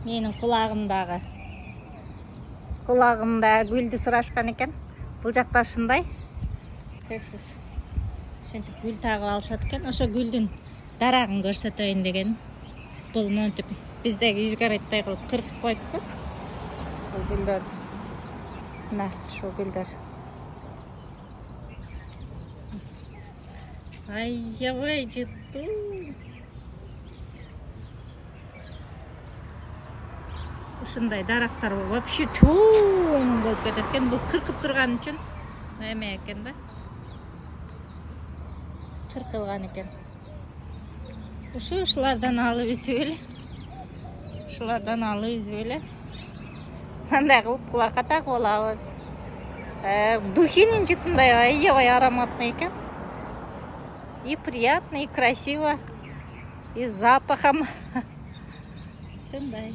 Менің құлағымда гүлді сұрашқан екен. Бұл жақта шындай. Сәсіз. Шентіп гүл тағып алышады екен. Ошо гүлдің дарағын көрсетейін деген. Бұл мөntіп біздегі изгородтай қылып қырқып қойыпты. Бұл гүлдер. Мына шу гүлдер. Аябай жетті. Ушындай дарақтар вообще чоң болып кетеді екен. Бұл қырқып тұрған үшін эме екен да. Қырқылған екен. Ушулардан алып үзбеле. Ушулардан алып үзбеле. Мындай кылып кулакка тагып алабыз. Духинин жытындай аябай ароматный екен. И приятно, и красиво, и с запахом. Шындай.